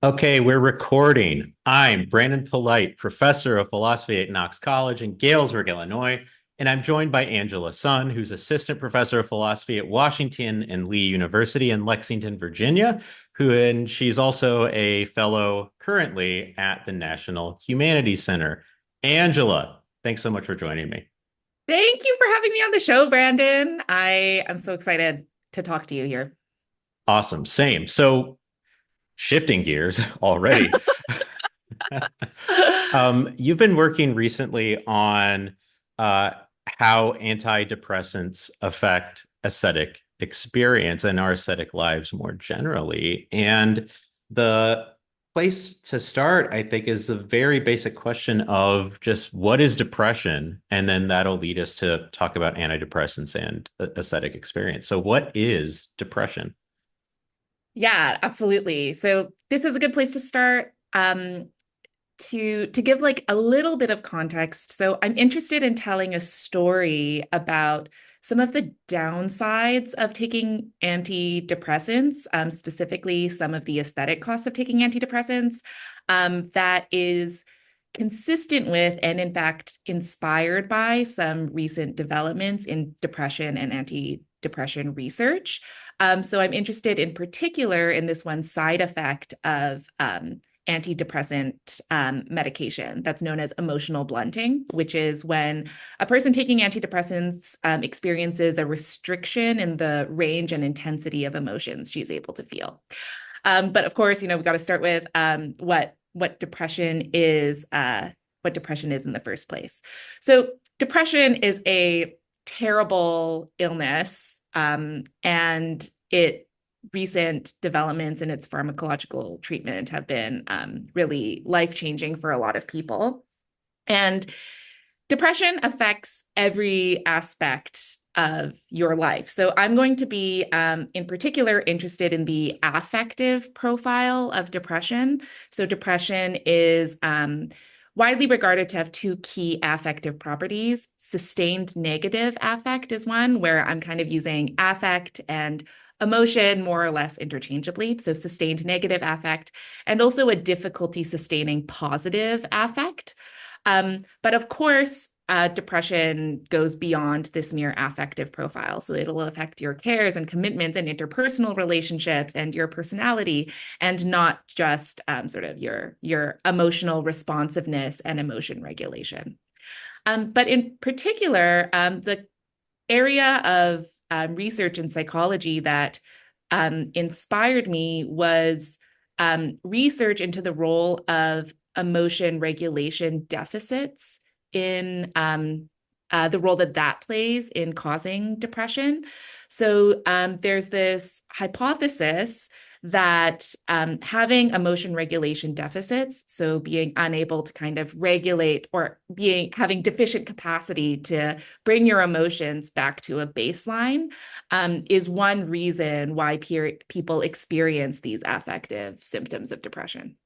Okay, we're recording. I'm Brandon Polite, professor of philosophy at Knox College in Galesburg, Illinois, and I'm joined by Angela Sun, who's assistant professor of philosophy at Washington and Lee University in Lexington, Virginia, and she's also a fellow currently at the National Humanities Center. Angela, thanks so much for joining me. Thank you for having me on the show, Brandon. I am so excited to talk to you here. Awesome. Same. So, shifting gears already. You've been working recently on uh, how antidepressants affect aesthetic experience and our aesthetic lives more generally. And the place to start, I think, is the very basic question of just what is depression? And then that'll lead us to talk about antidepressants and aesthetic experience. So, what is depression? Yeah, absolutely. So this is a good place to start. To give like a little bit of context. So I'm interested in telling a story about some of the downsides of taking antidepressants, specifically some of the aesthetic costs of taking antidepressants, that is consistent with and in fact inspired by some recent developments in depression and antidepressant research. So I'm interested in particular in this one side effect of antidepressant medication that's known as emotional blunting, which is when a person taking antidepressants experiences a restriction in the range and intensity of emotions she's able to feel. But of course, we've got to start with what depression is. What depression is in the first place. So depression is a terrible illness, and recent developments in its pharmacological treatment have been really life-changing for a lot of people. And depression affects every aspect of your life. So I'm going to be, in particular, interested in the affective profile of depression. So depression is widely regarded to have two key affective properties. Sustained negative affect is one, where I'm kind of using affect and emotion more or less interchangeably. So sustained negative affect, and also a difficulty sustaining positive affect. But of course, depression goes beyond this mere affective profile. So it'll affect your cares and commitments and interpersonal relationships and your personality, and not just sort of your emotional responsiveness and emotion regulation. But in particular, the area of research in psychology that inspired me was research into the role of emotion regulation deficits in the role that plays in causing depression. So there's this hypothesis that having emotion regulation deficits, so being unable to kind of regulate or having deficient capacity to bring your emotions back to a baseline, is one reason why people experience these affective symptoms of depression.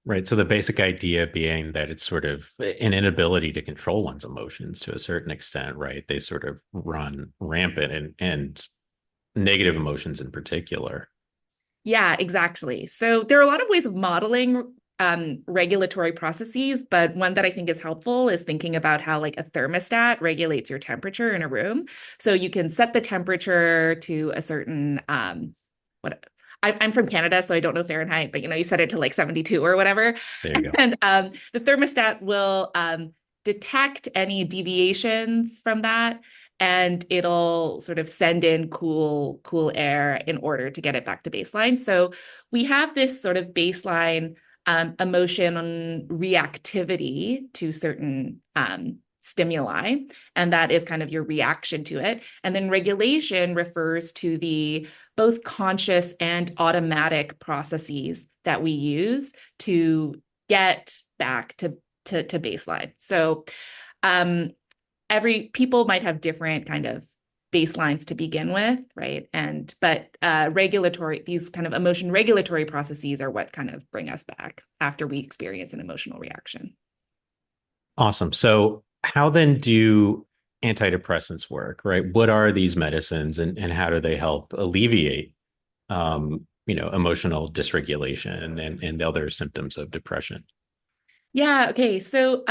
Right. So the basic idea being that it's sort of an inability to control one's emotions to a certain extent, right? They sort of run rampant and negative emotions in particular. Yeah, exactly. So there are a lot of ways of modeling regulatory processes, but one that I think is helpful is thinking about how like a thermostat regulates your temperature in a room. So you can set the temperature to a certain what I'm from Canada, so I don't know Fahrenheit, but you set it to like 72 or whatever. There you go. And the thermostat will detect any deviations from that, and it'll sort of send in cool air in order to get it back to baseline. So we have this sort of baseline emotion reactivity to certain stimuli, and that is kind of your reaction to it. And then regulation refers to the both conscious and automatic processes that we use to get back to baseline. So every people might have different kind of baselines to begin with, right? But regulatory, these kind of emotion regulatory processes are what kind of bring us back after we experience an emotional reaction. Awesome. So how then do antidepressants work, right? What are these medicines and how do they help alleviate emotional dysregulation and the other symptoms of depression. Yeah, okay. So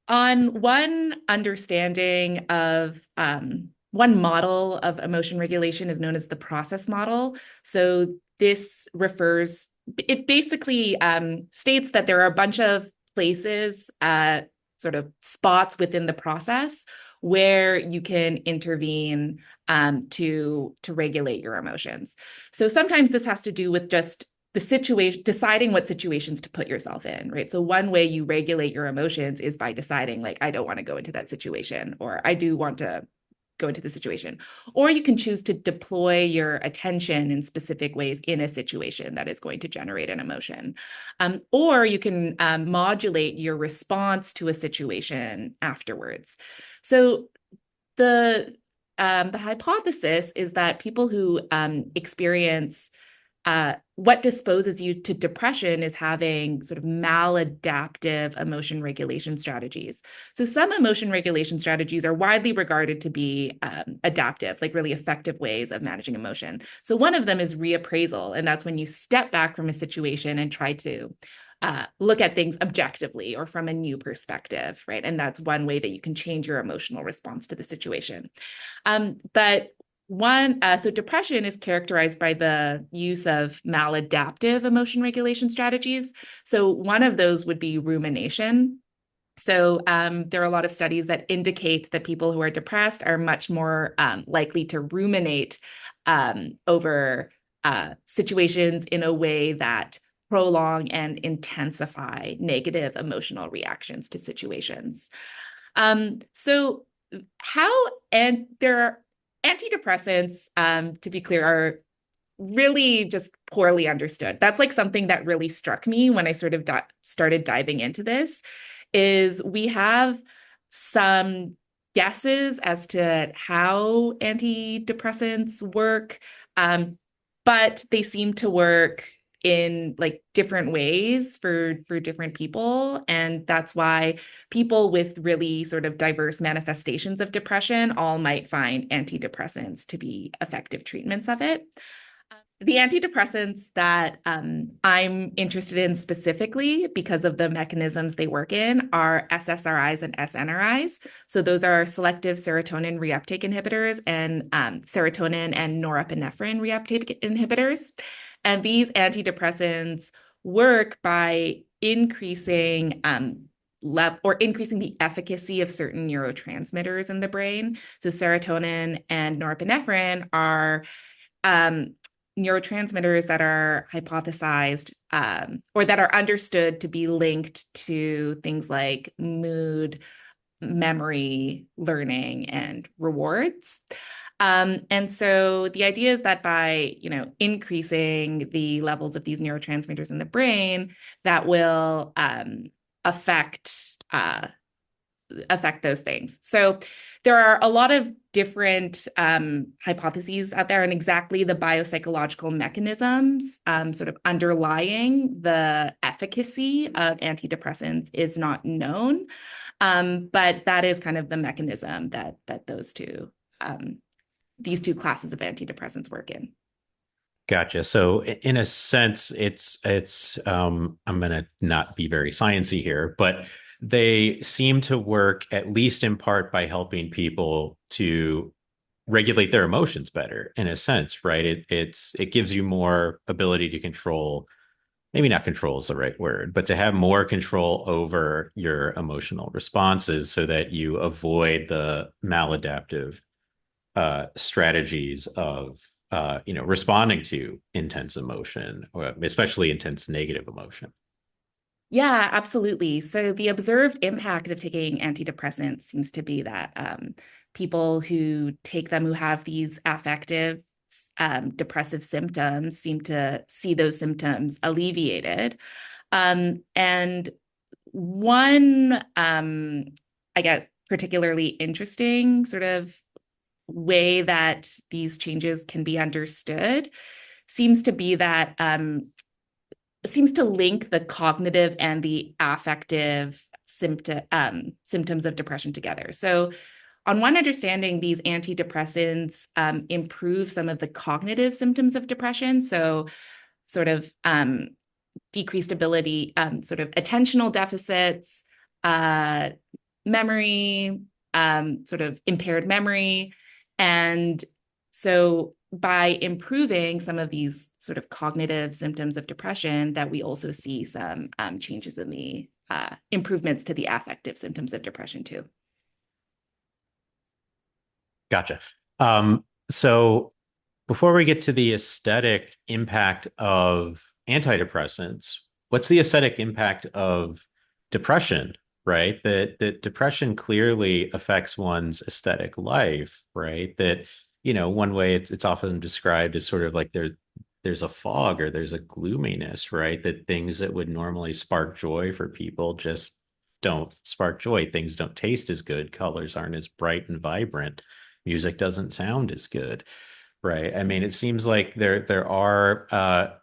on one understanding of one model of emotion regulation is known as the process model. So this refers, it basically states that there are a bunch of places, sort of spots within the process where you can intervene to regulate your emotions. So sometimes this has to do with just the situation, deciding what situations to put yourself in, right? So one way you regulate your emotions is by deciding, like, I don't want to go into that situation, or I do want to go into the situation. Or you can choose to deploy your attention in specific ways in a situation that is going to generate an emotion. Or you can modulate your response to a situation afterwards. So the hypothesis is that people who experience what disposes you to depression is having sort of maladaptive emotion regulation strategies. So some emotion regulation strategies are widely regarded to be adaptive, like really effective ways of managing emotion. So one of them is reappraisal, and that's when you step back from a situation and try to look at things objectively or from a new perspective, right? And that's one way that you can change your emotional response to the situation. But so depression is characterized by the use of maladaptive emotion regulation strategies. So one of those would be rumination. So there are a lot of studies that indicate that people who are depressed are much more likely to ruminate over situations in a way that prolong and intensify negative emotional reactions to situations. So how and there are antidepressants, to be clear, are really just poorly understood. That's like something that really struck me when I sort of started diving into this, is we have some guesses as to how antidepressants work, but they seem to work in like different ways for different people, and that's why people with really sort of diverse manifestations of depression all might find antidepressants to be effective treatments of it. The antidepressants that I'm interested in specifically because of the mechanisms they work in are SSRIs and SNRIs. So those are selective serotonin reuptake inhibitors and serotonin and norepinephrine reuptake inhibitors. And these antidepressants work by increasing increasing the efficacy of certain neurotransmitters in the brain. So serotonin and norepinephrine are um, neurotransmitters that are hypothesized or that are understood to be linked to things like mood, memory, learning, and rewards. And so the idea is that by, increasing the levels of these neurotransmitters in the brain, that will affect those things. So there are a lot of different hypotheses out there, and exactly the biopsychological mechanisms sort of underlying the efficacy of antidepressants is not known. But that is kind of the mechanism that these two classes of antidepressants work in. Gotcha. So in a sense, I'm gonna not be very sciencey here, but they seem to work at least in part by helping people to regulate their emotions better, in a sense, right? It gives you more ability to control, maybe not control is the right word, but to have more control over your emotional responses so that you avoid the maladaptive strategies of responding to intense emotion, or especially intense negative emotion. Yeah, absolutely. So the observed impact of taking antidepressants seems to be that people who take them who have these affective depressive symptoms seem to see those symptoms alleviated. And one, I guess, particularly interesting sort of way that these changes can be understood seems to be that seems to link the cognitive and the affective symptoms of depression together. So on one understanding, these antidepressants improve some of the cognitive symptoms of depression. So sort of decreased ability, sort of attentional deficits, uh, memory, sort of impaired memory. And so by improving some of these sort of cognitive symptoms of depression, that we also see some changes in the improvements to the affective symptoms of depression too. Gotcha. So before we get to the aesthetic impact of antidepressants, what's the aesthetic impact of depression, right? That depression clearly affects one's aesthetic life, right? That, one way it's often described as sort of like there's a fog or there's a gloominess, right? That things that would normally spark joy for people just don't spark joy. Things don't taste as good, colors aren't as bright and vibrant, music doesn't sound as good. Right. I mean, it seems like there are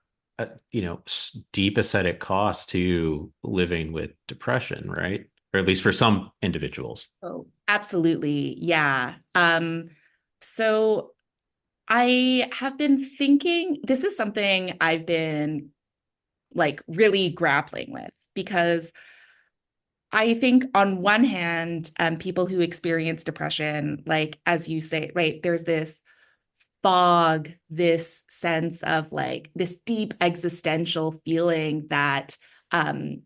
deep aesthetic costs to living with depression, right? Or at least for some individuals. Oh, absolutely. Yeah. So I have been thinking, this is something I've been like really grappling with because I think on one hand, people who experience depression, like as you say, right, there's this fog, this sense of like this deep existential feeling that um,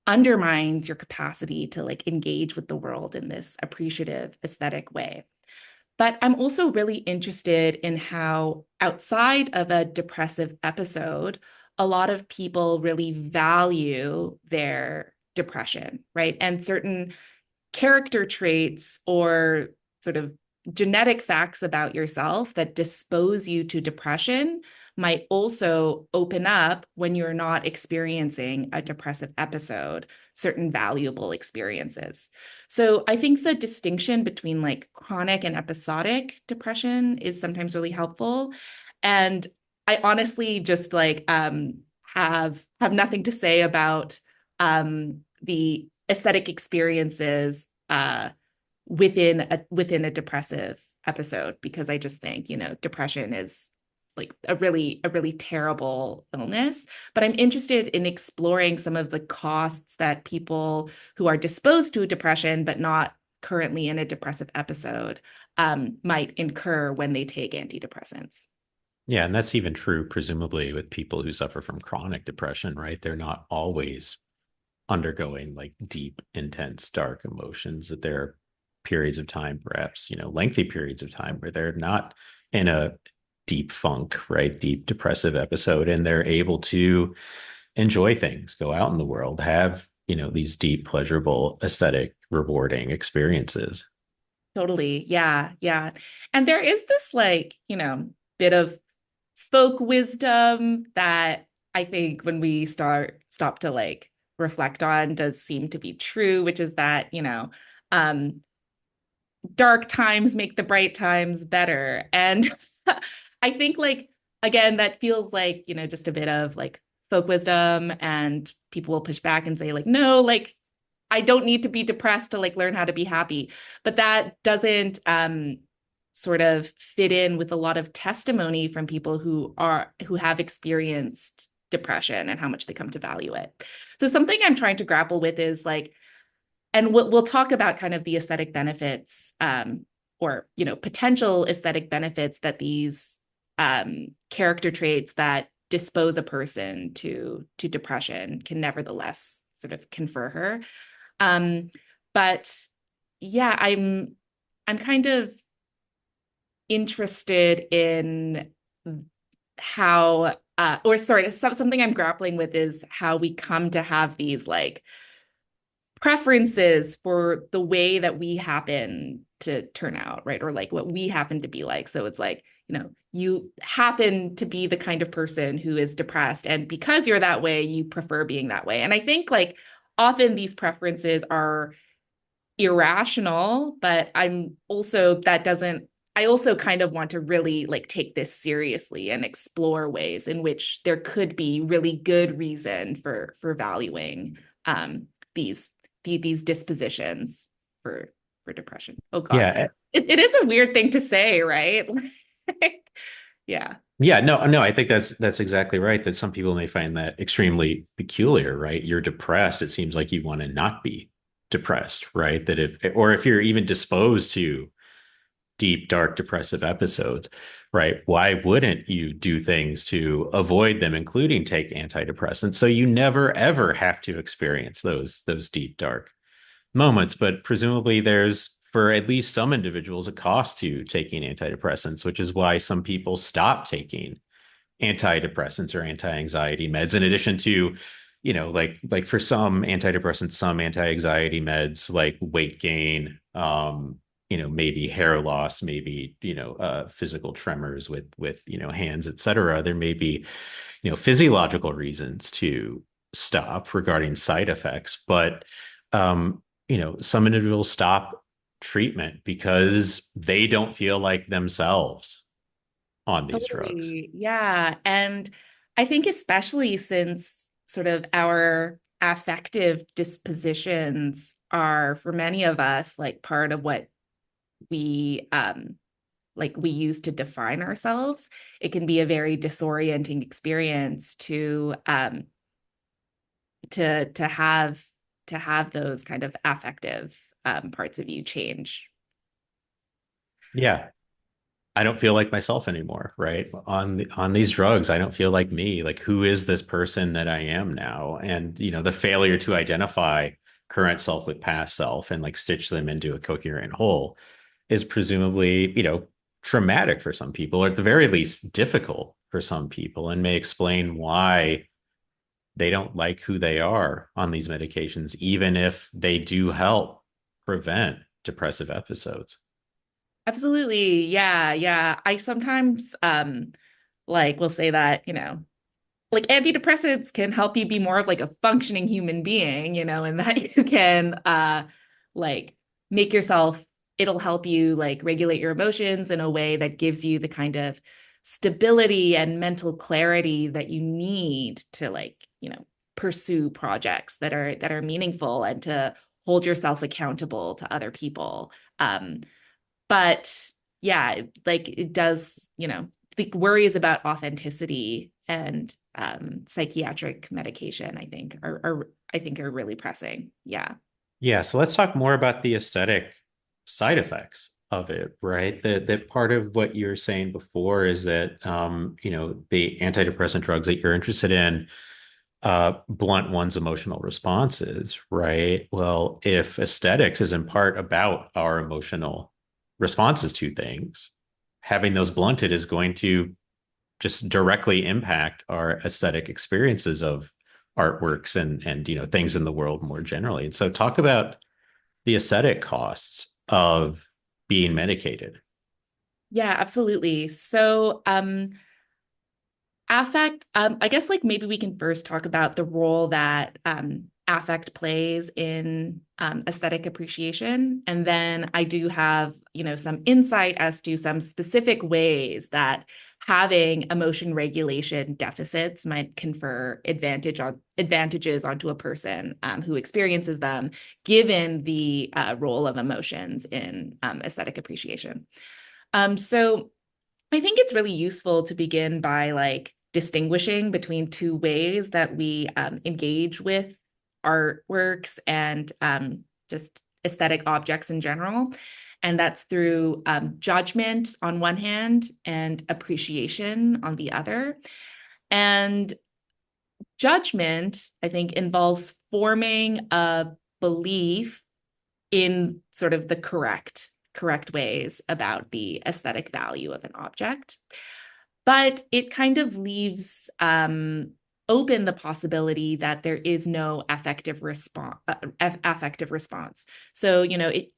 undermines your capacity to like engage with the world in this appreciative aesthetic way. But I'm also really interested in how outside of a depressive episode, a lot of people really value their depression, right? And certain character traits or sort of genetic facts about yourself that dispose you to depression might also open up when you're not experiencing a depressive episode, certain valuable experiences. So I think the distinction between like chronic and episodic depression is sometimes really helpful. And I honestly just like have nothing to say about the aesthetic experiences within a depressive episode because I just think, depression is like a really terrible illness. But I'm interested in exploring some of the costs that people who are disposed to depression but not currently in a depressive episode might incur when they take antidepressants. Yeah, and that's even true, presumably, with people who suffer from chronic depression, right? They're not always undergoing like deep, intense, dark emotions, that there are periods of time, perhaps, lengthy periods of time where they're not in a deep funk, right? Deep depressive episode, and they're able to enjoy things, go out in the world, have, these deep, pleasurable, aesthetic, rewarding experiences. Totally. Yeah. Yeah. And there is this like, bit of folk wisdom that I think when we stop to like reflect on does seem to be true, which is that, um, dark times make the bright times better. And I think like again, that feels like, just a bit of like folk wisdom and people will push back and say like, no, like I don't need to be depressed to like learn how to be happy. But that doesn't sort of fit in with a lot of testimony from people who have experienced depression and how much they come to value it. So something I'm trying to grapple with is like, and we'll talk about kind of the aesthetic benefits or potential aesthetic benefits that these character traits that dispose a person to depression can nevertheless sort of confer her. Um, but yeah, I'm kind of interested in how or sorry, something I'm grappling with is how we come to have these like preferences for the way that we happen to turn out, right? Or like what we happen to be like. So it's like, you happen to be the kind of person who is depressed. And because you're that way, you prefer being that way. And I think like often these preferences are irrational, but I also kind of want to really like take this seriously and explore ways in which there could be really good reason for valuing these these dispositions for for depression. Oh God. Yeah. It is a weird thing to say, right? Like, yeah. Yeah, no, I think that's exactly right. That some people may find that extremely peculiar, right? You're depressed. It seems like you want to not be depressed, right? That if you're even disposed to deep, dark, depressive episodes, right? Why wouldn't you do things to avoid them, including take antidepressants, so you never ever have to experience those deep, dark moments? But presumably, there's for at least some individuals a cost to taking antidepressants, which is why some people stop taking antidepressants or anti-anxiety meds in addition to like for some antidepressants, some anti-anxiety meds like weight gain, maybe hair loss, maybe physical tremors with hands, etc. There may be physiological reasons to stop regarding side effects, but some individuals stop treatment because they don't feel like themselves on these drugs. Totally. Yeah. And I think especially since sort of our affective dispositions are for many of us like part of what we use to define ourselves, it can be a very disorienting experience to have those kind of affective parts of you change. Yeah, I don't feel like myself anymore, right? On these drugs, I don't feel like me. Like, who is this person that I am now? And the failure to identify current self with past self and like stitch them into a coherent whole is presumably, traumatic for some people, or at the very least difficult for some people, and may explain why they don't like who they are on these medications, even if they do help prevent depressive episodes. Absolutely. Yeah, yeah. I sometimes like will say that, like antidepressants can help you be more of like a functioning human being, and that you can like make yourself, it'll help you like regulate your emotions in a way that gives you the kind of stability and mental clarity that you need to like, pursue projects that are meaningful and to hold yourself accountable to other people. But yeah, like it does, the worries about authenticity and psychiatric medication, I think are really pressing. Yeah. Yeah, so let's talk more about the aesthetic side effects of it, right? That part of what you were saying before is that the antidepressant drugs that you're interested in blunt one's emotional responses, right? Well, if aesthetics is in part about our emotional responses to things, having those blunted is going to just directly impact our aesthetic experiences of artworks and things in the world more generally. And so talk about the aesthetic costs of being medicated. Yeah, absolutely. So, affect, I guess like maybe we can first talk about the role that affect plays in aesthetic appreciation. And then I do have, some insight as to some specific ways that having emotion regulation deficits might confer advantages onto a person who experiences them, given the role of emotions in aesthetic appreciation. So I think it's really useful to begin by like distinguishing between two ways that we engage with artworks and just aesthetic objects in general. And that's through judgment on one hand and appreciation on the other. And judgment, I think, involves forming a belief in sort of the correct ways about the aesthetic value of an object. But it kind of leaves open the possibility that there is no affective response. So,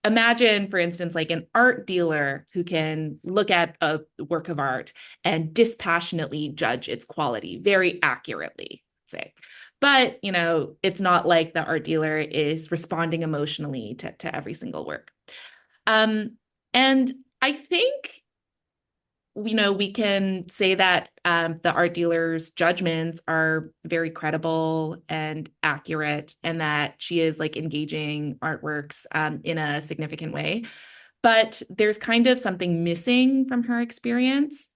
imagine, for instance, like an art dealer who can look at a work of art and dispassionately judge its quality very accurately, say. But, it's not like the art dealer is responding emotionally to every single work. Um, and I think we can say that the art dealer's judgments are very credible and accurate, and that she is like engaging artworks in a significant way. But there's kind of something missing from her experience.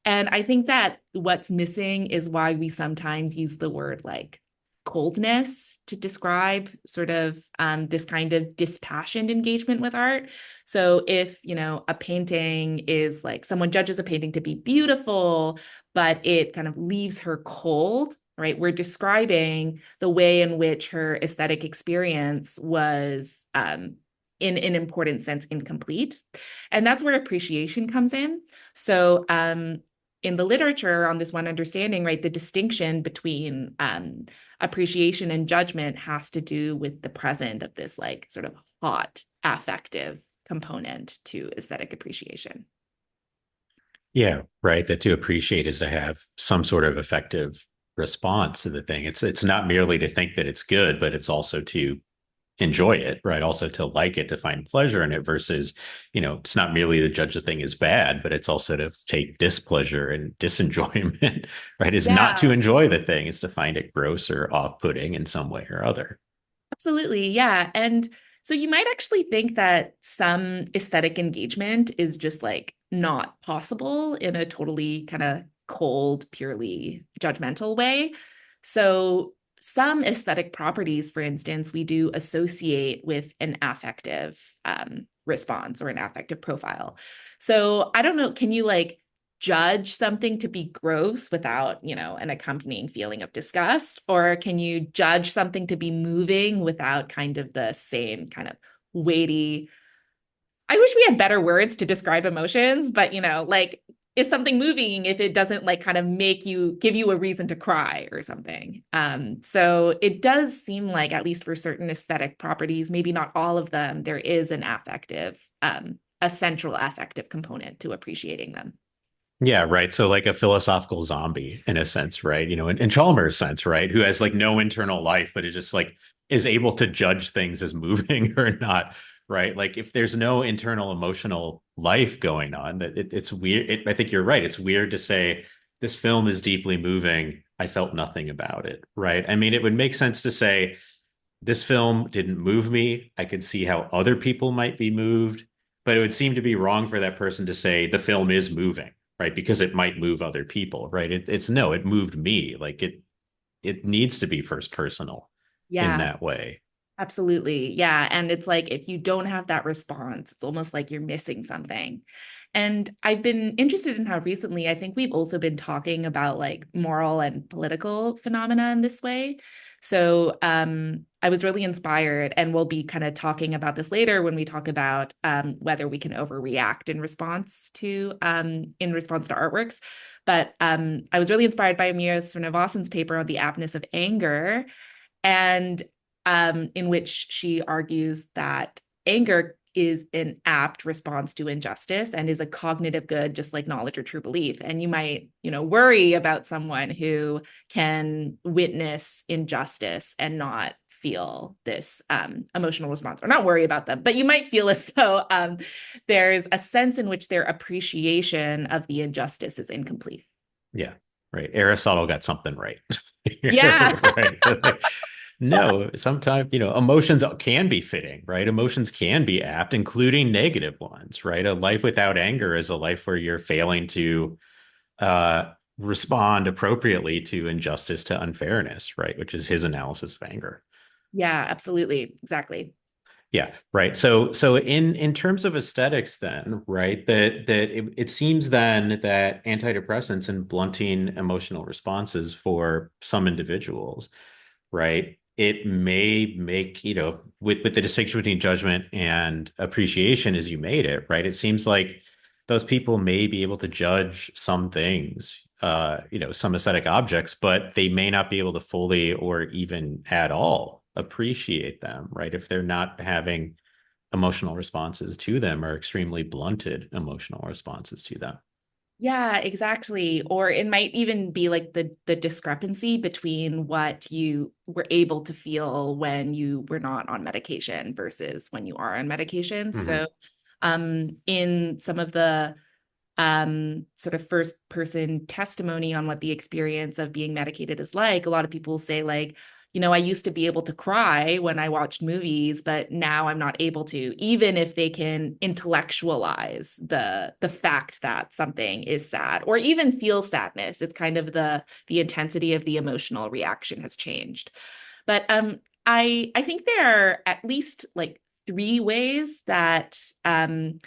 And I think that what's missing is why we sometimes use the word like coldness to describe sort of this kind of dispassionate engagement with art. So if, a painting is like someone judges a painting to be beautiful, but it kind of leaves her cold, right? We're describing the way in which her aesthetic experience was in an important sense incomplete. And that's where appreciation comes in. So in the literature on this one understanding, right, the distinction between appreciation and judgment has to do with the present of this like sort of hot affective component to aesthetic appreciation. Yeah, right. That to appreciate is to have some sort of effective response to the thing. It's not merely to think that it's good, but it's also to enjoy it, right? Also to like it, to find pleasure in it versus, it's not merely to judge the thing as bad, but it's also to take displeasure and disenjoyment, right? Is not to Yeah. enjoy the thing, it's to find it gross or off-putting in some way or other. Absolutely. Yeah. And so you might actually think that some aesthetic engagement is just like not possible in a totally kind of cold, purely judgmental way. So some aesthetic properties, for instance, we do associate with an affective response or an affective profile. So I don't know, can you like judge something to be gross without, an accompanying feeling of disgust? Or can you judge something to be moving without kind of the same kind of weighty? I wish we had better words to describe emotions, but like, is something moving if it doesn't like kind of give you a reason to cry or something? So it does seem like, at least for certain aesthetic properties, maybe not all of them, there is an affective, a central affective component to appreciating them. Yeah, right. So like a philosophical zombie in a sense, right? In Chalmers' sense, right? Who has like no internal life, but is just like is able to judge things as moving or not, right? Like if there's no internal emotional life going on, that it's weird. I think you're right. It's weird to say this film is deeply moving. I felt nothing about it, right? I mean, it would make sense to say this film didn't move me. I could see how other people might be moved, but it would seem to be wrong for that person to say the film is moving, right? Because it might move other people, right? It's no, it moved me. Like it needs to be first personal in Yeah. that way. Absolutely. Yeah. And it's like if you don't have that response, it's almost like you're missing something. And I've been interested in how recently I think we've also been talking about like moral and political phenomena in this way. So I was really inspired, and we'll be kind of talking about this later when we talk about whether we can overreact in response to artworks. But I was really inspired by Amira Srinivasan's paper on the aptness of anger, and in which she argues that anger is an apt response to injustice and is a cognitive good, just like knowledge or true belief. And you might, worry about someone who can witness injustice and not feel this emotional response, or not worry about them, but you might feel as though there's a sense in which their appreciation of the injustice is incomplete. Yeah. Right. Aristotle got something right. Yeah. Right. Like, no, sometimes, emotions can be fitting, right? Emotions can be apt, including negative ones, right? A life without anger is a life where you're failing to respond appropriately to injustice, to unfairness, right? Which is his analysis of anger. Yeah, absolutely. Exactly. Yeah, right. So in terms of aesthetics, then, right, that it seems then that antidepressants and blunting emotional responses for some individuals, right, it may make, with the distinction between judgment and appreciation as you made it, right? It seems like those people may be able to judge some things, some aesthetic objects, but they may not be able to fully or even at all appreciate them, right? If they're not having emotional responses to them or extremely blunted emotional responses to them. Yeah, exactly. Or it might even be like the discrepancy between what you were able to feel when you were not on medication versus when you are on medication. Mm-hmm. So in some of the sort of first person testimony on what the experience of being medicated is like, a lot of people say like, I used to be able to cry when I watched movies, but now I'm not able to, even if they can intellectualize the fact that something is sad or even feel sadness. It's kind of the intensity of the emotional reaction has changed. But I think there are at least like three ways that kind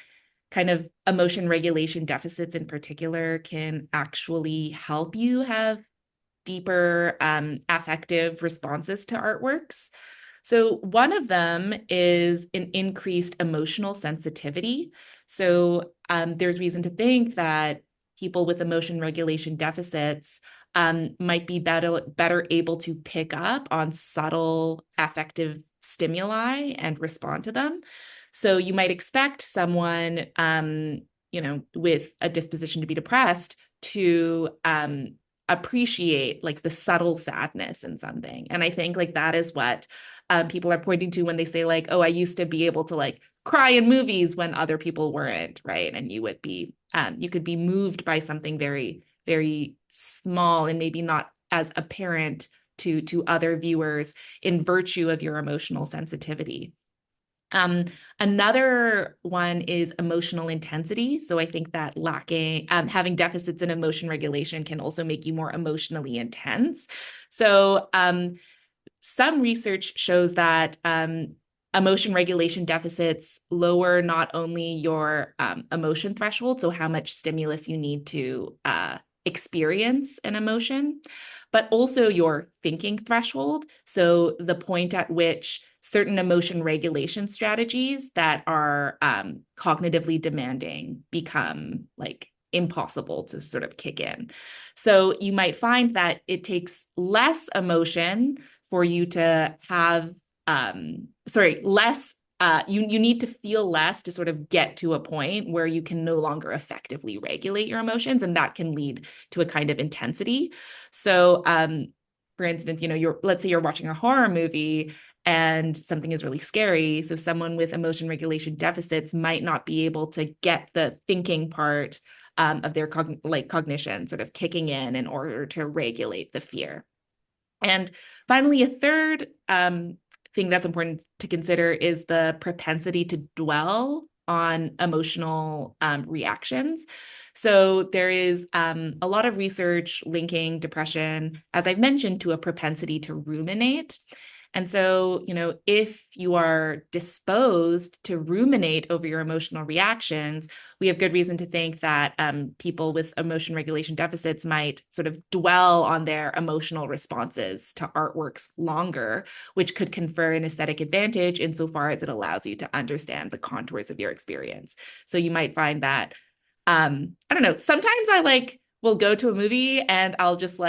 of emotion regulation deficits in particular can actually help you have deeper affective responses to artworks. So one of them is an increased emotional sensitivity. So there's reason to think that people with emotion regulation deficits might be better able to pick up on subtle affective stimuli and respond to them. So you might expect someone, with a disposition to be depressed to appreciate like the subtle sadness in something. And I think like that is what people are pointing to when they say like, oh, I used to be able to like cry in movies when other people weren't, right? And you could be moved by something very, very small and maybe not as apparent to other viewers in virtue of your emotional sensitivity. Um, Another one is emotional intensity. So I think that having deficits in emotion regulation can also make you more emotionally intense. So some research shows that emotion regulation deficits lower not only your emotion threshold, so how much stimulus you need to experience an emotion, but also your thinking threshold. So the point at which certain emotion regulation strategies that are cognitively demanding become like impossible to sort of kick in. So you might find that it takes less emotion for you to have, less. You need to feel less to sort of get to a point where you can no longer effectively regulate your emotions, and that can lead to a kind of intensity. So, for instance, let's say you're watching a horror movie and something is really scary. So someone with emotion regulation deficits might not be able to get the thinking part of their cognition sort of kicking in order to regulate the fear. And finally, a third thing that's important to consider is the propensity to dwell on emotional reactions. So there is a lot of research linking depression, as I've mentioned, to a propensity to ruminate. And so, if you are disposed to ruminate over your emotional reactions, we have good reason to think that people with emotion regulation deficits might sort of dwell on their emotional responses to artworks longer, which could confer an aesthetic advantage insofar as it allows you to understand the contours of your experience. So you might find that, I don't know, sometimes I will go to a movie and I'll just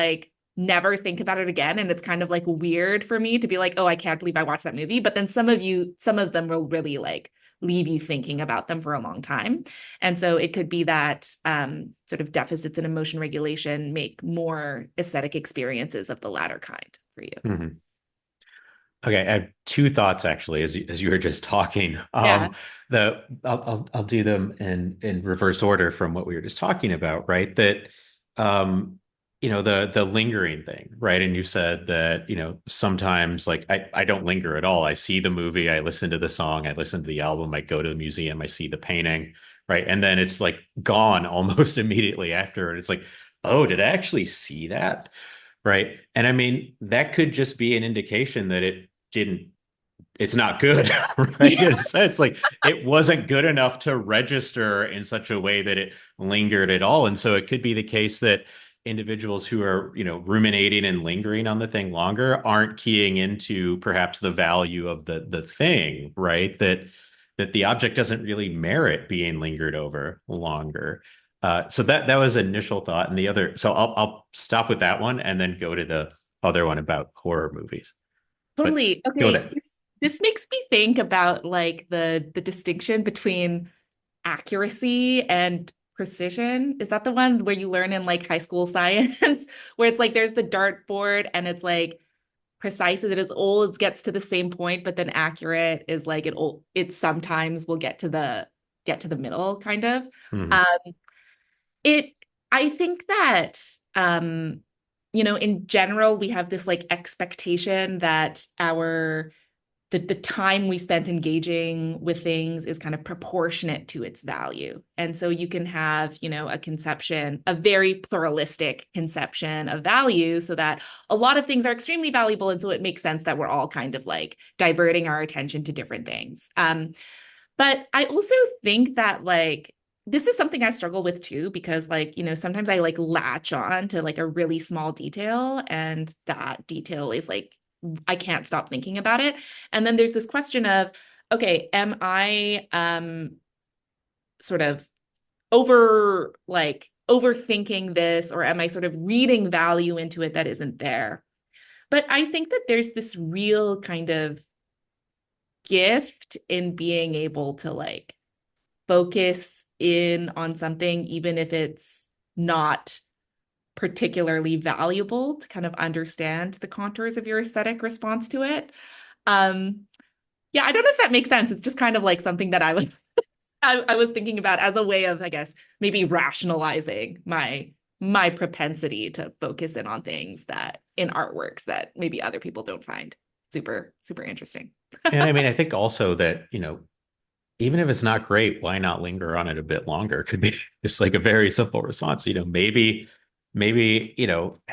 never think about it again. And it's kind of weird for me to be like, oh, I can't believe I watched that movie. But then some of them will really leave you thinking about them for a long time. And so it could be that sort of deficits in emotion regulation make more aesthetic experiences of the latter kind for you. Mm-hmm. Okay, I have two thoughts actually, as you were just talking. Yeah. I'll do them in reverse order from what we were just talking about, right? That the lingering thing, right? And you said that, sometimes I don't linger at all. I see the movie, I listen to the song, I listen to the album, I go to the museum, I see the painting, right? And then it's gone almost immediately after. And it's like, oh, did I actually see that? Right. And I mean, that could just be an indication that it's not good, right? Yeah. In a sense, it wasn't good enough to register in such a way that it lingered at all. And so it could be the case that individuals who are, ruminating and lingering on the thing longer aren't keying into perhaps the value of the thing, right? That the object doesn't really merit being lingered over longer. So that was initial thought. And the other, so I'll stop with that one and then go to the other one about horror movies. But Totally. go Okay. there. This makes me think about the distinction between accuracy and precision. Is that the one where you learn in high school science, where it's there's the dartboard and it's precise as it is old gets to the same point, but then accurate is it sometimes will get to the middle kind of. Mhm. Um, It, I think that, in general, we have this like expectation that the time we spent engaging with things is kind of proportionate to its value. And so you can have, a conception, a very pluralistic conception of value, so that a lot of things are extremely valuable. And so it makes sense that we're all kind of like diverting our attention to different things. But I also think that like this is something I struggle with too, because like, sometimes I like latch on to like a really small detail, and that detail is like, I can't stop thinking about it. And then there's this question of, okay, am I sort of overthinking this, or am I sort of reading value into it that isn't there? But I think that there's this real kind of gift in being able to like focus in on something, even if it's not particularly valuable, to kind of understand the contours of your aesthetic response to it. Um, yeah, I don't know if that makes sense. It's just kind of like something that I was thinking about as a way of, I guess, maybe rationalizing my propensity to focus in on things that in artworks that maybe other people don't find super, super interesting. And I mean, I think also that, even if it's not great, why not linger on it a bit longer? Could be just like a very simple response. Maybe,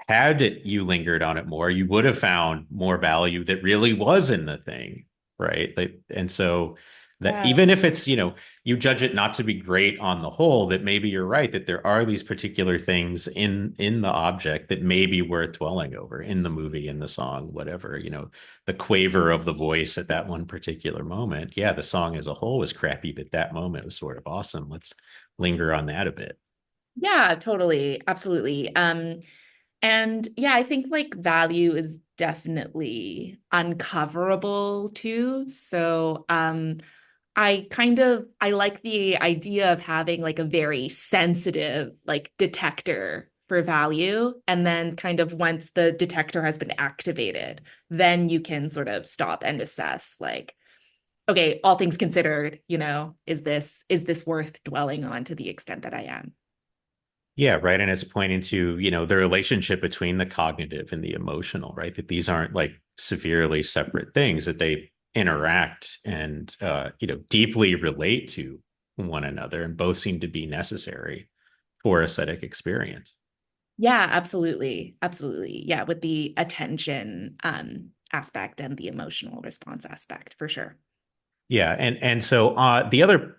had you lingered on it more, you would have found more value that really was in the thing, right? Like, and so that Yeah. even if it's, you judge it not to be great on the whole, that maybe you're right, that there are these particular things in the object that may be worth dwelling over, in the movie, in the song, whatever, the quaver of the voice at that one particular moment. Yeah, the song as a whole was crappy, but that moment was sort of awesome. Let's linger on that a bit. Yeah, totally. Absolutely. And yeah, I think like value is definitely uncoverable too. So, I like the idea of having like a very sensitive like detector for value. And then kind of once the detector has been activated, then you can sort of stop and assess like, okay, all things considered, is this worth dwelling on to the extent that I am? Yeah, right. And it's pointing to, the relationship between the cognitive and the emotional, right? That these aren't like severely separate things, that they interact and, deeply relate to one another, and both seem to be necessary for aesthetic experience. Yeah, absolutely. Absolutely. Yeah, with the attention aspect and the emotional response aspect for sure. Yeah, and so the other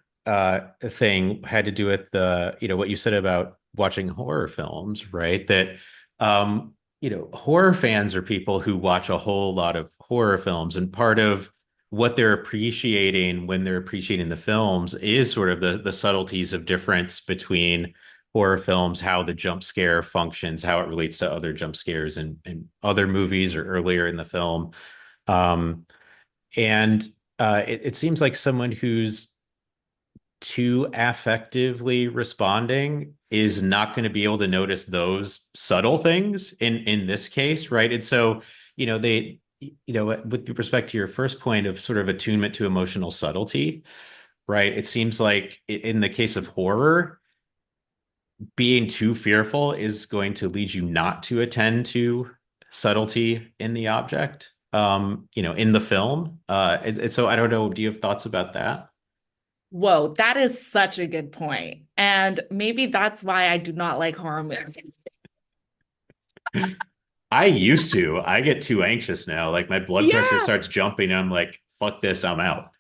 thing had to do with the what you said about watching horror films, right? That horror fans are people who watch a whole lot of horror films, and part of what they're appreciating when they're appreciating the films is sort of the subtleties of difference between horror films, how the jump scare functions, how it relates to other jump scares in other movies or earlier in the film. Um, and it seems like someone who's too affectively responding is not going to be able to notice those subtle things in this case, right? And so, with respect to your first point of sort of attunement to emotional subtlety, right? It seems like in the case of horror, being too fearful is going to lead you not to attend to subtlety in the object, in the film. So I don't know. Do you have thoughts about that? Whoa, that is such a good point. And maybe that's why I do not like horror movies. I used to. I get too anxious now. Like my blood pressure Yeah, starts jumping. I'm like, fuck this, I'm out.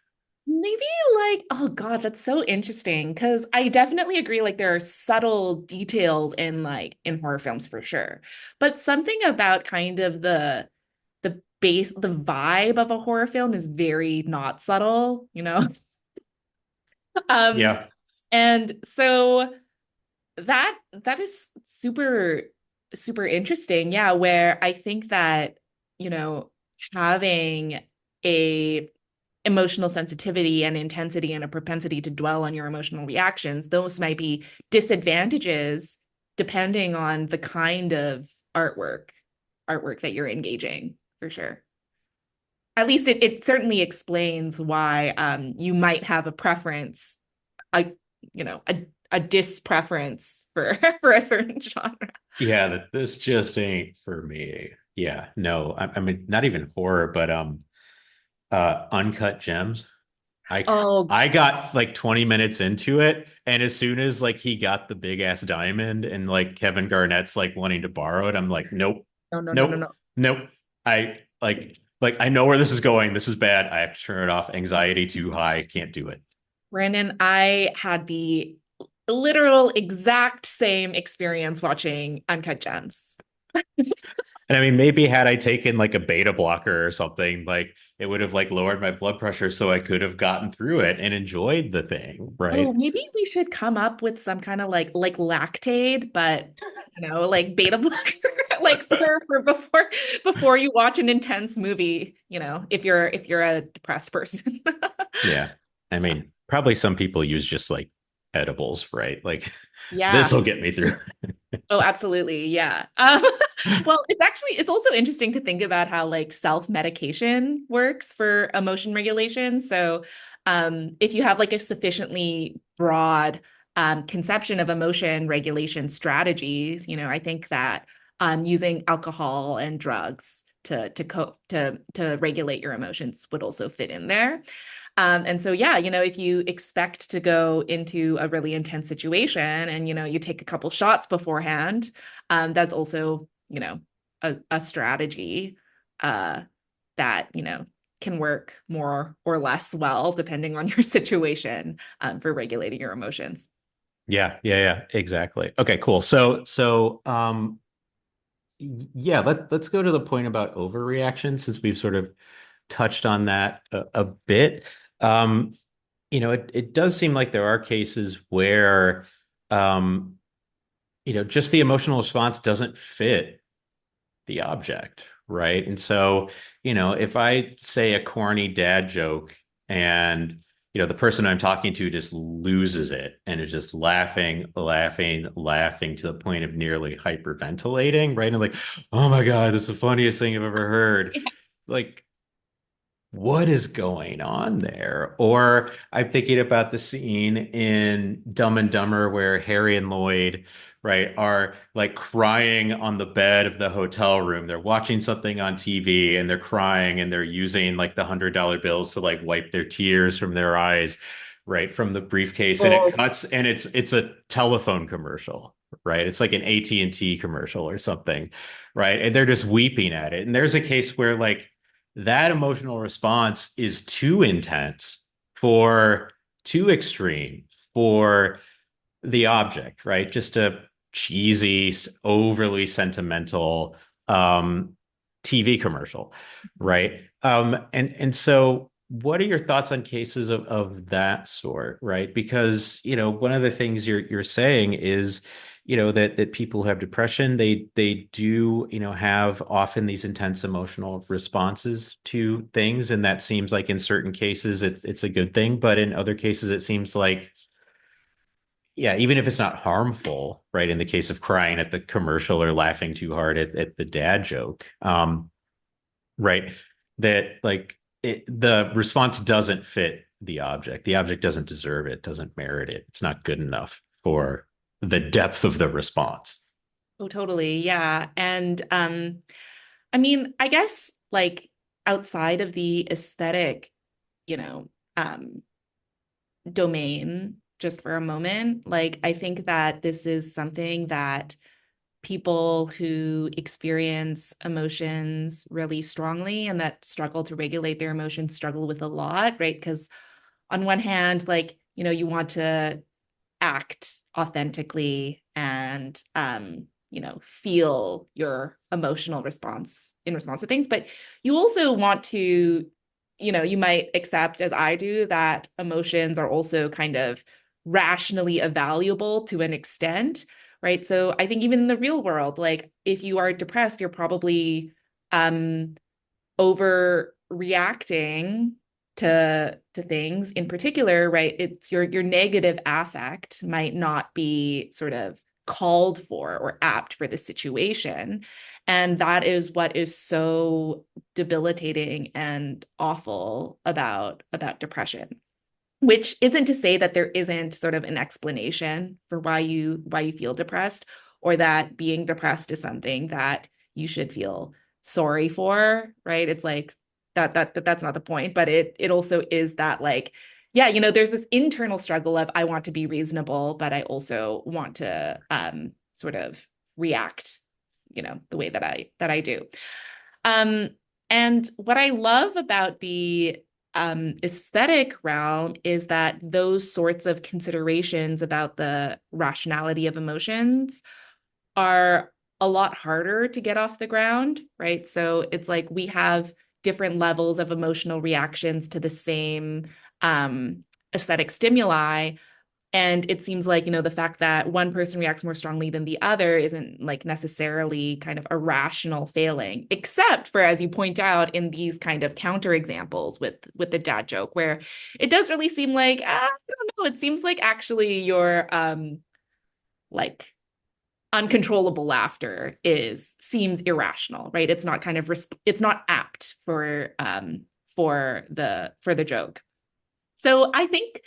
maybe like, oh God, that's so interesting. Because I definitely agree, like there are subtle details in like in horror films for sure. But something about kind of the vibe of a horror film is very not subtle. Um, Yeah. and so that is super super interesting. Yeah, where I think that, you know, having a emotional sensitivity and intensity and a propensity to dwell on your emotional reactions, those might be disadvantages depending on the kind of artwork that you're engaging, for sure. At least it certainly explains why you might have a preference, a a dispreference for for a certain genre. Yeah, that this just ain't for me. Yeah, no, I mean not even horror, but uncut gems. I Oh, I got like 20 minutes into it, and as soon as like he got the big ass diamond and like Kevin Garnett's like wanting to borrow it, I'm like, nope, no, no, no, no, nope, no. nope. I like I know where this is going. This is bad. I have to turn it off. Anxiety too high. Can't do it. Brandon, I had the literal exact same experience watching Uncut Gems. And I mean, maybe had I taken like a beta blocker or something, like it would have like lowered my blood pressure so I could have gotten through it and enjoyed the thing, Oh, right? maybe we should come up with some kind of like lactate, but like beta blocker, like for before you watch an intense movie, if you're a depressed person. Yeah. I mean, probably some people use just like edibles, right? Like this Yeah. will get me through. Oh, absolutely. Yeah. Well, it's also interesting to think about how like self-medication works for emotion regulation. So, if you have like a sufficiently broad conception of emotion regulation strategies, I think that using alcohol and drugs to cope to regulate your emotions would also fit in there. And so, yeah, if you expect to go into a really intense situation and, you take a couple shots beforehand, that's also, a strategy uh, that, can work more or less well, depending on your situation, for regulating your emotions. Yeah, yeah, yeah, exactly. Okay, cool. Yeah, let's go to the point about overreaction since we've sort of touched on that a bit. Um, it does seem like there are cases where um, just the emotional response doesn't fit the object, right? And so, if I say a corny dad joke and the person I'm talking to just loses it and is just laughing, laughing, laughing to the point of nearly hyperventilating, right? And like, oh my God, this is the funniest thing I've ever heard. Like, what is going on there? Or I'm thinking about the scene in Dumb and Dumber where Harry and Lloyd, right, are like crying on the bed of the hotel room. They're watching something on TV and they're crying and they're using like the $100 bills to like wipe their tears from their eyes, right, from the briefcase. And it Oh, cuts and it's a telephone commercial, right? It's like an AT&T commercial or something, right? And they're just weeping at it. And there's a case where like that emotional response is too intense for too extreme for the object, right? Just a cheesy, overly sentimental um, TV commercial, right? And so what are your thoughts on cases of that sort, right? Because, one of the things you're saying is, that people who have depression, they do, have often these intense emotional responses to things. And that seems like in certain cases it's a good thing, but in other cases it seems like yeah, even if it's not harmful, right? In the case of crying at the commercial or laughing too hard at the dad joke, right? That like the response doesn't fit the object. The object doesn't deserve it, doesn't merit it. It's not good enough for the depth of the response. oh, totally. Yeah. And I mean, I guess like outside of the aesthetic, you know, um, domain just for a moment. Like, I think that this is something that people who experience emotions really strongly and that struggle to regulate their emotions struggle with a lot, right? Because on one hand, like, you want to act authentically and feel your emotional response in response to things, but you also want to, you might accept, as I do, that emotions are also kind of rationally evaluable to an extent, right? So I think even in the real world, like if you are depressed, you're probably um overreacting to things in particular, right? It's your negative affect might not be sort of called for or apt for the situation. And that is what is so debilitating and awful about depression. which isn't to say that there isn't sort of an explanation for why you feel depressed, or that being depressed is something that you should feel sorry for, right? It's like that's not the point, but it also is that, like, yeah, there's this internal struggle of, I want to be reasonable, but I also want to sort of react, the way that I do. Um, and what I love about the aesthetic realm is that those sorts of considerations about the rationality of emotions are a lot harder to get off the ground, right? So it's like we have different levels of emotional reactions to the same aesthetic stimuli, and it seems like, the fact that one person reacts more strongly than the other isn't like necessarily kind of a rational failing, except for, as you point out, in these kind of counter examples with the dad joke, where it does really seem like, I don't know, it seems like actually your like uncontrollable laughter seems irrational, right? It's not kind of it's not apt for the joke. So I think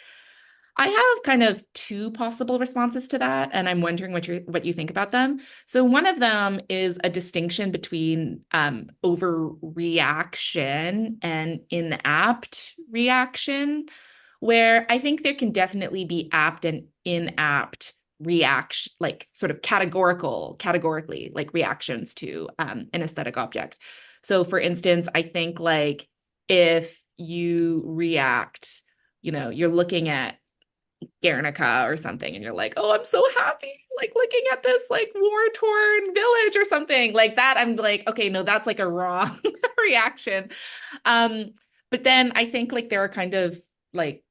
I have kind of two possible responses to that, and I'm wondering what you think about them. So one of them is a distinction between overreaction and inapt reaction, where I think there can definitely be apt and inapt reaction, like sort of categorically, like reactions to an aesthetic object. So for instance, I think like if you react, you're looking at Guernica or something, and you're like, oh, I'm so happy, like looking at this like war-torn village or something like that. I'm like, okay, no, that's like a wrong reaction. Um, but then I think like there are kind of like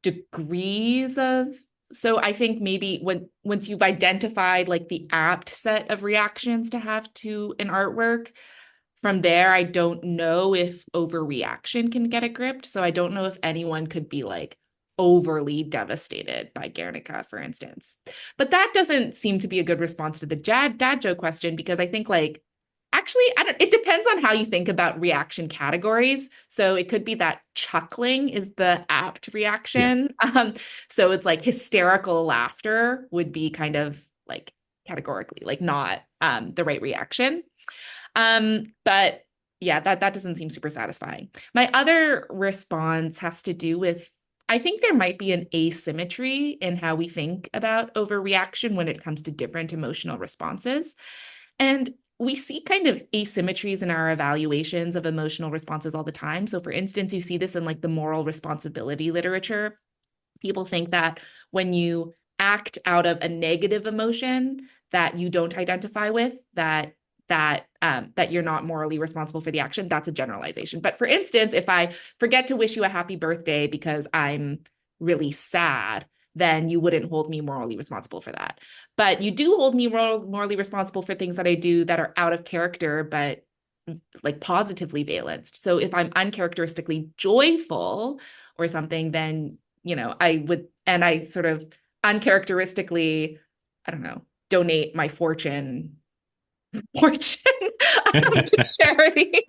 degrees of, so I think maybe once you've identified like the apt set of reactions to have to an artwork, from there, I don't know if overreaction can get a grip. So I don't know if anyone could be like overly devastated by Guernica, for instance. But that doesn't seem to be a good response to the dad joke question, because I think like actually, it depends on how you think about reaction categories. So it could be that chuckling is the apt Yeah. reaction. So it's like hysterical laughter would be kind of like categorically like not the right reaction. But yeah, that doesn't seem super satisfying. My other response has to do with, I think there might be an asymmetry in how we think about overreaction when it comes to different emotional responses. And we see kind of asymmetries in our evaluations of emotional responses all the time. So for instance, you see this in like the moral responsibility literature. People think that when you act out of a negative emotion that you don't identify with, that you're not morally responsible for the action. That's a generalization. But for instance, if I forget to wish you a happy birthday because I'm really sad, then you wouldn't hold me morally responsible for that. But you do hold me morally responsible for things that I do that are out of character, but like positively valenced. So if I'm uncharacteristically joyful or something, then, I would, and I sort of uncharacteristically, I don't know, donate my fortune to charity,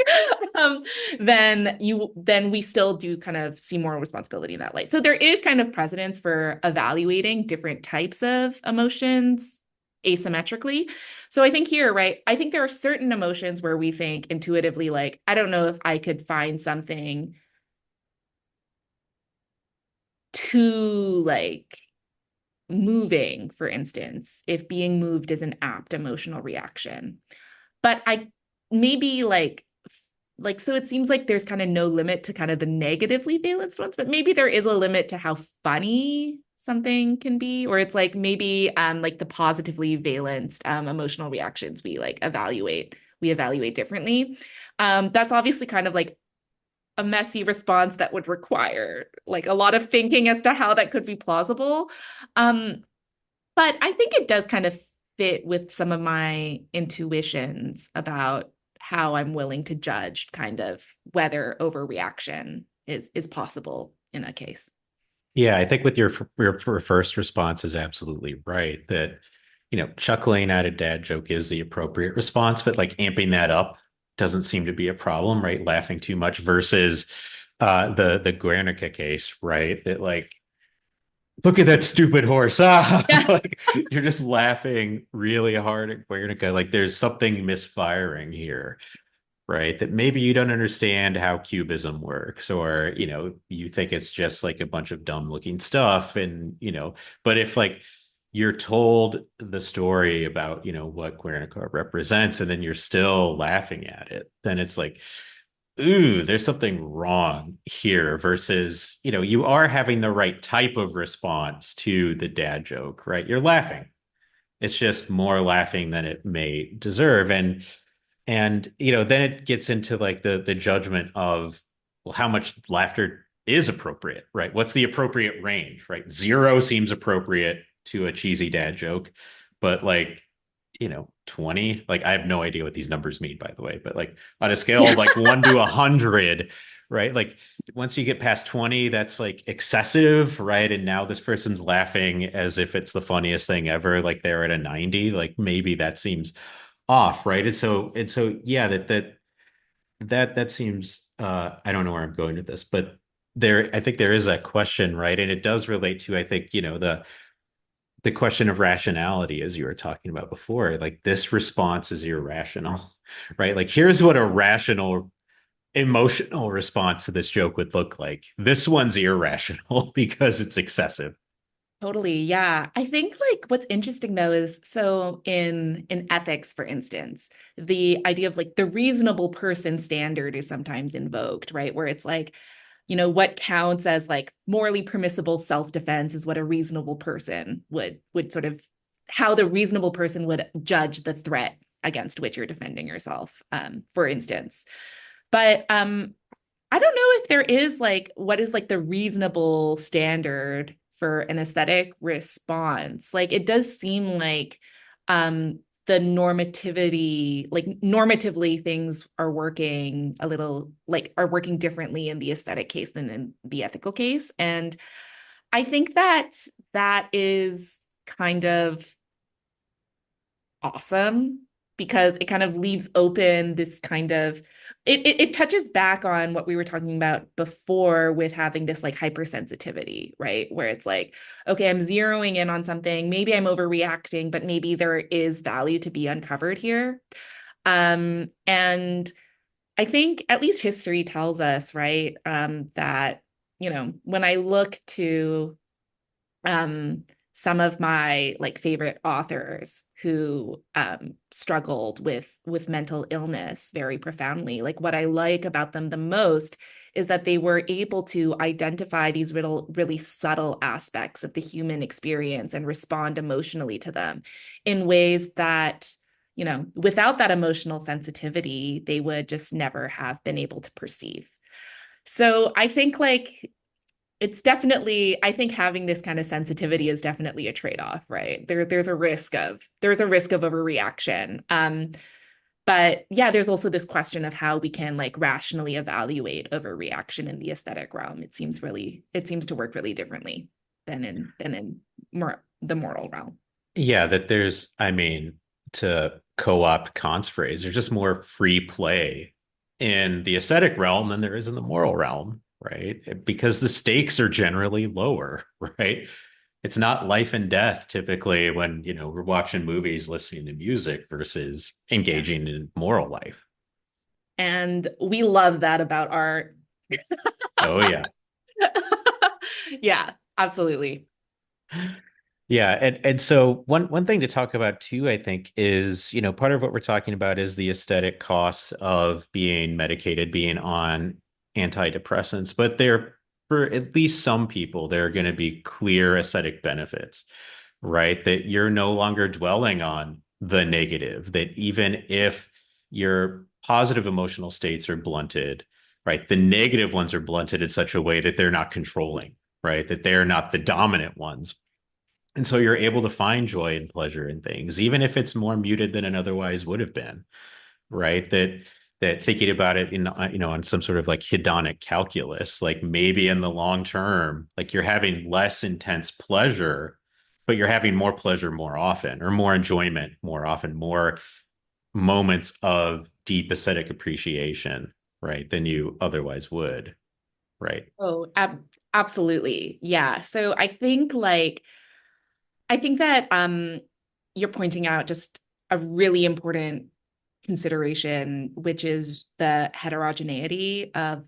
um, then we still do kind of see moral responsibility in that light. So there is kind of precedence for evaluating different types of emotions asymmetrically. So I think here, right, I think there are certain emotions where we think intuitively, like, I don't know if I could find something too like moving, for instance, if being moved is an apt emotional reaction. But I maybe so it seems like there's kind of no limit to kind of the negatively valenced ones, but maybe there is a limit to how funny something can be, or it's like maybe like the positively valenced emotional reactions we evaluate differently. That's obviously kind of like a messy response that would require like a lot of thinking as to how that could be plausible. Um, but I think it does kind of fit with some of my intuitions about how I'm willing to judge kind of whether overreaction is possible in a case. Yeah, I think with your first response is absolutely right that, chuckling at a dad joke is the appropriate response, but like amping that up doesn't seem to be a problem, right? Laughing too much versus The Guernica case, right? That like, look at that stupid horse. Yeah. Like you're just laughing really hard at Guernica. Like there's something misfiring here, right? That maybe you don't understand how cubism works, or you think it's just like a bunch of dumb looking stuff, and but if like you're told the story about what Guernica represents, and then you're still laughing at it, then it's like, ooh, there's something wrong here, versus you are having the right type of response to the dad joke, right? You're laughing, it's just more laughing than it may deserve. And then it gets into like the judgment of, well, how much laughter is appropriate, right? What's the appropriate range, right? Zero seems appropriate to a cheesy dad joke, but like 20, like I have no idea what these numbers mean, by the way, but like on a scale Yeah. of like 1 to 100, right? Like once you get past 20, that's like excessive, right? And now this person's laughing as if it's the funniest thing ever, like they're at a 90, like maybe that seems off, right? And so yeah, that seems, I don't know where I'm going with this, but I think there is that question, right? And it does relate to, I think, the question of rationality, as you were talking about before. Like this response is irrational, right? Like here's what a rational emotional response to this joke would look like. This one's irrational because it's excessive. Totally. Yeah. I think like what's interesting though is so in ethics, for instance, the idea of like the reasonable person standard is sometimes invoked, right? Where it's like, what counts as like morally permissible self-defense is what a reasonable person would sort of how the reasonable person would judge the threat against which you're defending yourself, for instance. But I don't know if there is like what is like the reasonable standard for an aesthetic response. Like it does seem like the normativity, like normatively things are working a little like are working differently in the aesthetic case than in the ethical case. And I think that that is kind of awesome because it kind of leaves open this kind of it touches back on what we were talking about before with having this like hypersensitivity, right? Where it's like, okay, I'm zeroing in on something, maybe I'm overreacting, but maybe there is value to be uncovered here. And I think at least history tells us, right, that when I look to um, some of my like favorite authors who struggled with mental illness very profoundly. Like what I like about them the most is that they were able to identify these really subtle aspects of the human experience and respond emotionally to them in ways that without that emotional sensitivity, they would just never have been able to perceive. So I think like it's definitely, I think having this kind of sensitivity is definitely a trade-off, right? There's a risk of overreaction. But yeah, there's also this question of how we can like rationally evaluate overreaction in the aesthetic realm. It seems to work really differently than in the moral realm. Yeah, that there's, I mean, to co-opt Kant's phrase, there's just more free play in the aesthetic realm than there is in the moral realm, right? Because the stakes are generally lower, right? It's not life and death typically when, we're watching movies, listening to music versus Yeah. engaging in moral life. And we love that about art. Oh yeah. Yeah, absolutely. Yeah, and so one thing to talk about too, I think, is, part of what we're talking about is the aesthetic costs of being medicated, being on antidepressants. But there, for at least some people, there are going to be clear aesthetic benefits, right? That you're no longer dwelling on the negative, that even if your positive emotional states are blunted, right, the negative ones are blunted in such a way that they're not controlling, right? That they're not the dominant ones, and so you're able to find joy and pleasure in things, even if it's more muted than it otherwise would have been, right? That thinking about it in, on some sort of like hedonic calculus, like maybe in the long term, like you're having less intense pleasure, but you're having more pleasure more often, or more enjoyment more often, more moments of deep aesthetic appreciation, right, than you otherwise would. right? Oh, absolutely. Yeah. So I think that you're pointing out just a really important consideration, which is the heterogeneity of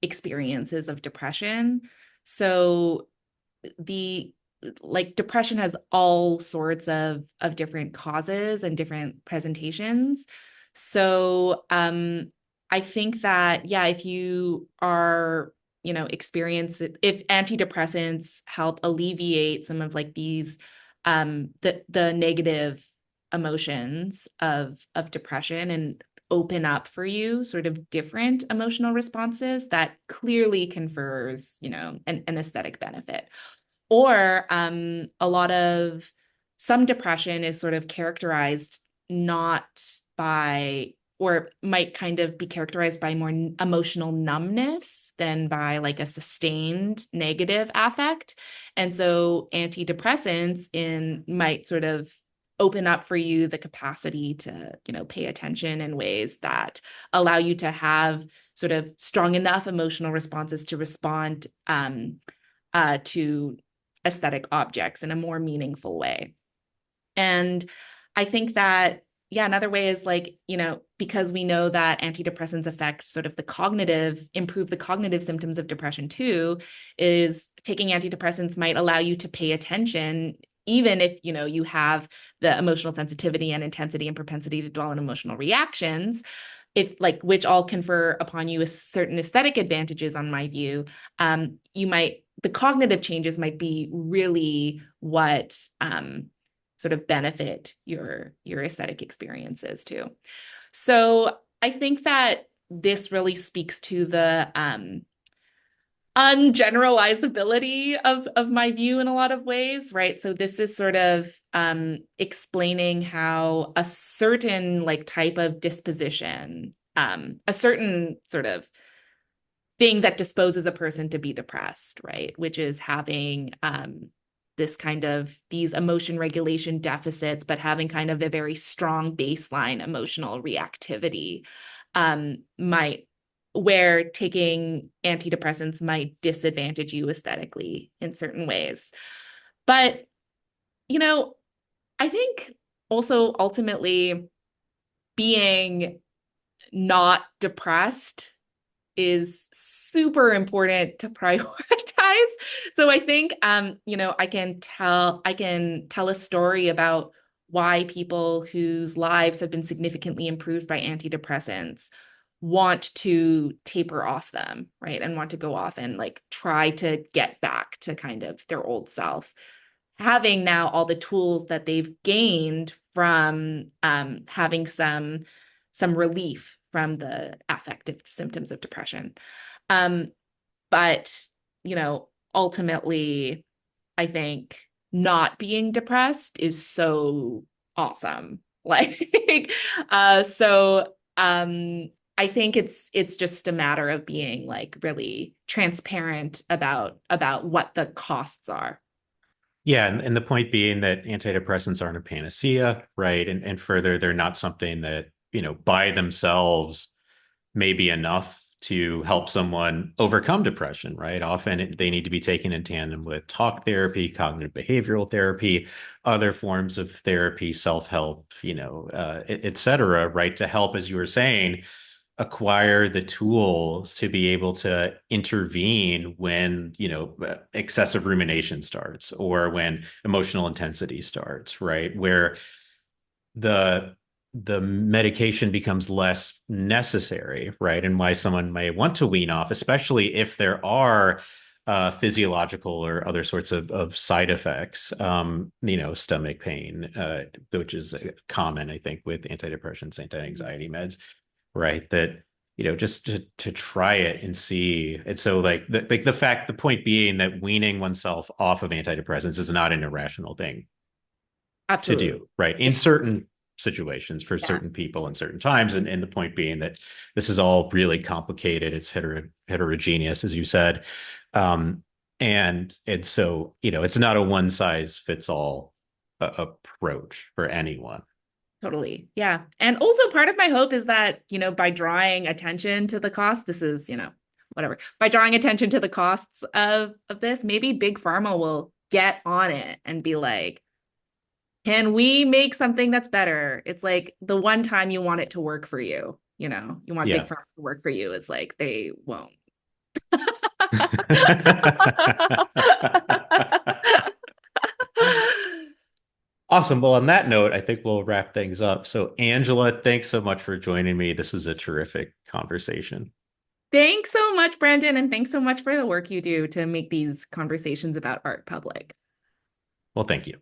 experiences of depression. So the depression has all sorts of different causes and different presentations. So I think that yeah, if you are experience if antidepressants help alleviate some of these the negative emotions of depression and open up for you sort of different emotional responses, that clearly confers an aesthetic benefit. Or a lot of some depression is sort of characterized not by, or might kind of be characterized by more emotional numbness than by a sustained negative affect. And so antidepressants in might sort of open up for you the capacity to, pay attention in ways that allow you to have sort of strong enough emotional responses to respond to aesthetic objects in a more meaningful way. And I think that, yeah, another way is because we know that antidepressants affect sort of improve the cognitive symptoms of depression too, is taking antidepressants might allow you to pay attention, even if, you have the emotional sensitivity and intensity and propensity to dwell on emotional reactions, if which all confer upon you a certain aesthetic advantages on my view. The cognitive changes might be really what sort of benefit your aesthetic experiences too. So I think that this really speaks to the ungeneralizability of my view in a lot of ways, right? So this is sort of explaining how a certain type of disposition, a certain sort of thing that disposes a person to be depressed, right? Which is having this kind of these emotion regulation deficits, but having kind of a very strong baseline emotional reactivity, might where taking antidepressants might disadvantage you aesthetically in certain ways. But, you know, I think also ultimately being not depressed is super important to prioritize. So I think I can tell a story about why people whose lives have been significantly improved by antidepressants want to taper off them, right? And want to go off and try to get back to kind of their old self, having now all the tools that they've gained from having some relief from the affective symptoms of depression. Um, but, ultimately, I think not being depressed is so awesome. I think it's just a matter of being really transparent about what the costs are. Yeah, and the point being that antidepressants aren't a panacea, right? And further, they're not something that, by themselves may be enough to help someone overcome depression, right? Often they need to be taken in tandem with talk therapy, cognitive behavioral therapy, other forms of therapy, self-help, et cetera, right? To help, as you were saying, acquire the tools to be able to intervene when excessive rumination starts or when emotional intensity starts, right, where the the medication becomes less necessary, right, and why someone may want to wean off, especially if there are physiological or other sorts of side effects, stomach pain, which is common, I think, with antidepressants, anti-anxiety meds, right? That just to try it and see. And so, the point being that weaning oneself off of antidepressants is not an irrational thing to Absolutely. do, right? Yeah. In certain situations for Yeah. certain people and certain times. And the point being that this is all really complicated. It's heterogeneous, as you said. Um, and so, it's not a one size fits all approach for anyone. Totally. Yeah. And also part of my hope is that, by drawing attention to the cost, this is, whatever, by drawing attention to the costs of this, maybe big pharma will get on it and be like, can we make something that's better? It's like the one time you want it to work for you, you want big Yeah. pharma to work for you. It's like they won't. Awesome. Well, on that note, I think we'll wrap things up. So, Angela, thanks so much for joining me. This was a terrific conversation. Thanks so much, Brandon, and thanks so much for the work you do to make these conversations about art public. Well, thank you.